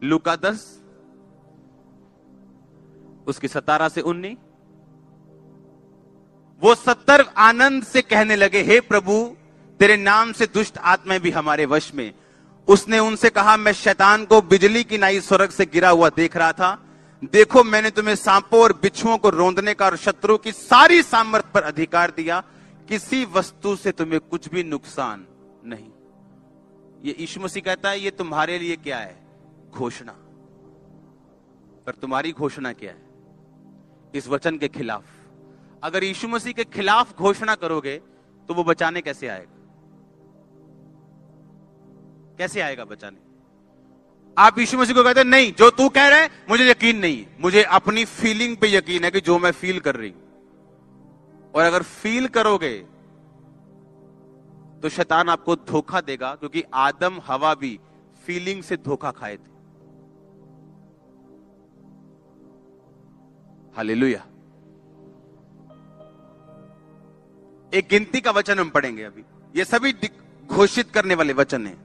लूका 10 उसकी 17 से 19। वो 70 आनंद से कहने लगे, हे प्रभु, तेरे नाम से दुष्ट आत्माएं भी हमारे वश में। उसने उनसे कहा, मैं शैतान को बिजली की नाई स्वर्ग से गिरा हुआ देख रहा था। देखो, मैंने तुम्हें सांपों और बिच्छुओं को रौंदने का और शत्रु की सारी सामर्थ पर अधिकार दिया। किसी वस्तु से तुम्हें कुछ भी नुकसान नहीं। ये यीशु मसीह कहता है, ये तुम्हारे लिए क्या है? घोषणा। पर तुम्हारी घोषणा क्या है? इस वचन के खिलाफ। अगर यीशु मसीह के खिलाफ घोषणा करोगे तो वो बचाने कैसे आएगा? कैसे आएगा बचाने? आप यीशु मसीह को कहते हैं, नहीं, जो तू कह रहा है मुझे यकीन नहीं है, मुझे अपनी फीलिंग पे यकीन है कि जो मैं फील कर रही हूं। और अगर फील करोगे तो शैतान आपको धोखा देगा, क्योंकि आदम हवा भी फीलिंग से धोखा खाए थे। हालेलुया। एक गिनती का वचन हम पढ़ेंगे अभी। ये सभी घोषित करने वाले वचन हैं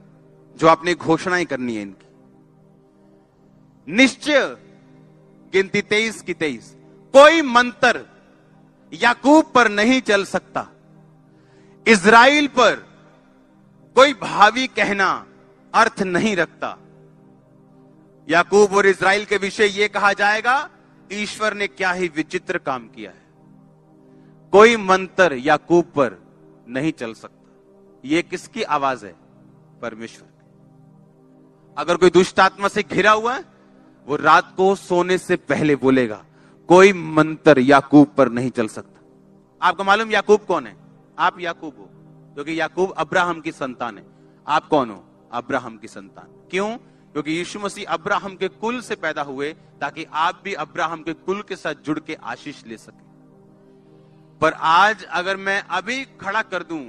जो आपने घोषणाएं करनी है इनकी। निश्चय, गिनती 23 की 23, कोई मंत्र याकूब पर नहीं चल सकता। इज़राइल पर कोई भावी कहना अर्थ नहीं रखता। याकूब और इज़राइल के विषय यह कहा जाएगा, ईश्वर ने क्या ही विचित्र काम किया है। कोई मंत्र याकूब पर नहीं चल सकता। यह किसकी आवाज है? परमेश्वर की। अगर कोई दुष्ट आत्मा से घिरा हुआ है, वो रात को सोने से पहले बोलेगा, कोई मंत्र याकूब पर नहीं चल सकता। आपको मालूम याकूब कौन है? आप याकूब हो, क्योंकि याकूब अब्राहम की संतान है। आप कौन हो? अब्राहम की संतान। क्यों? क्योंकि यीशु मसीह अब्राहम के कुल से पैदा हुए, ताकि आप भी अब्राहम के कुल के साथ जुड़ के आशीष ले सके। पर आज अगर मैं अभी खड़ा कर दूं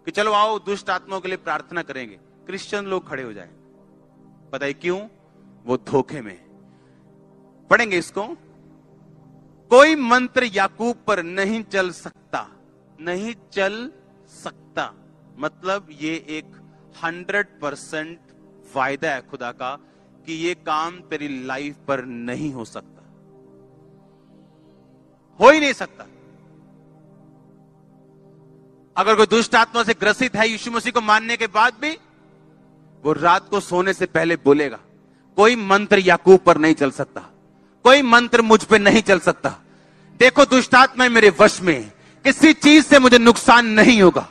कि चलो आओ दुष्ट आत्माओं के लिए प्रार्थना करेंगे, क्रिश्चियन लोग खड़े हो जाएंगे। पता है क्यों? वो धोखे में। पढ़ेंगे इसको। कोई मंत्र याकूब पर नहीं चल सकता। नहीं चल सकता मतलब ये एक 100% वायदा है खुदा का कि ये काम तेरी लाइफ पर नहीं हो सकता। हो ही नहीं सकता। अगर कोई दुष्ट आत्मा से ग्रसित है यीशु मसीह को मानने के बाद भी, वो रात को सोने से पहले बोलेगा, कोई मंत्र याकूब पर नहीं चल सकता, कोई मंत्र मुझ पे नहीं चल सकता। देखो दुष्ट आत्मा मेरे वश में, किसी चीज से मुझे नुकसान नहीं होगा।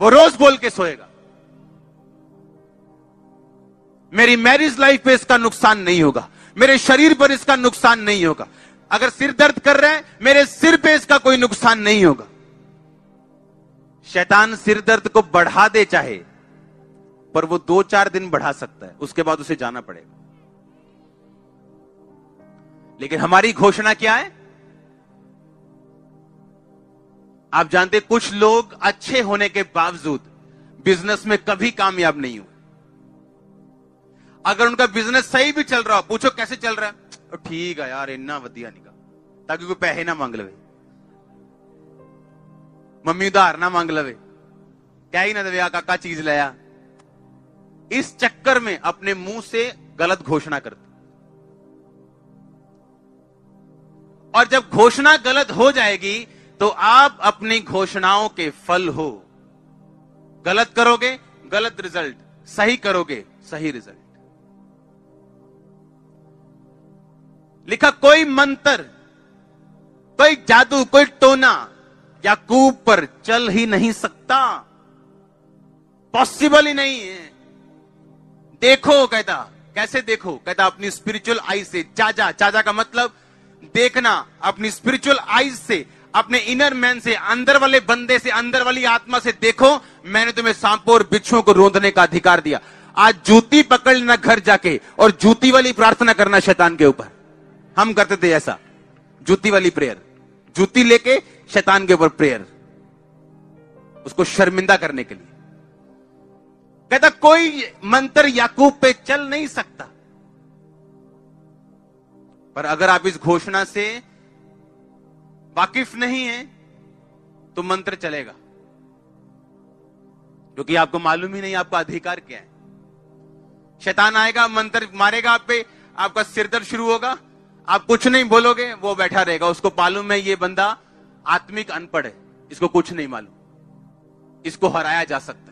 वो रोज बोल के सोएगा, मेरी मैरिज लाइफ पे इसका नुकसान नहीं होगा, मेरे शरीर पर इसका नुकसान नहीं होगा। अगर सिर दर्द कर रहा है, मेरे सिर पे इसका कोई नुकसान नहीं होगा। शैतान सिर दर्द को बढ़ा दे चाहे, पर वो 2-4 दिन बढ़ा सकता है, उसके बाद उसे जाना पड़ेगा। लेकिन हमारी घोषणा क्या है? आप जानते, कुछ लोग अच्छे होने के बावजूद बिजनेस में कभी कामयाब नहीं हुए। अगर उनका बिजनेस सही भी चल रहा हो, पूछो कैसे चल रहा है, ठीक है यार, इन्ना वधिया निका, ताकि कोई पैसे ना मांग लवे, मम्मी उधार ना मांग लवे, क्या ही ना दे काका चीज लाया। इस चक्कर में अपने मुंह से गलत घोषणा करते, और जब घोषणा गलत हो जाएगी तो आप अपनी घोषणाओं के फल हो। गलत करोगे गलत रिजल्ट, सही करोगे सही रिजल्ट। लिखा, कोई मंत्र, कोई जादू, कोई टोना याकूब पर चल ही नहीं सकता, पॉसिबल ही नहीं है। देखो, कहता, कैसे देखो? कहता अपनी स्पिरिचुअल आई से। चाजा, चाजा का मतलब देखना, अपनी स्पिरिचुअल आईज से, अपने इनर मैन से, अंदर वाले बंदे से, अंदर वाली आत्मा से देखो, मैंने तुम्हें सांपों और बिच्छुओं को रोंदने का अधिकार दिया। आज जूती पकड़ लेना घर जाके और जूती वाली प्रार्थना करना शैतान के ऊपर। हम करते थे ऐसा, जूती वाली प्रेयर, जूती लेके शैतान के ऊपर प्रेयर, उसको शर्मिंदा करने के लिए। कहता कोई मंत्र याकूब पे चल नहीं सकता। पर अगर आप इस घोषणा से वाकिफ नहीं है तो मंत्र चलेगा, क्योंकि आपको मालूम ही नहीं आपका अधिकार क्या है। शैतान आएगा, मंत्र मारेगा आप पे, आपका सिर दर्द शुरू होगा, आप कुछ नहीं बोलोगे, वो बैठा रहेगा। उसको मालूम है ये बंदा आत्मिक अनपढ़ है, इसको कुछ नहीं मालूम, इसको हराया जा सकता है।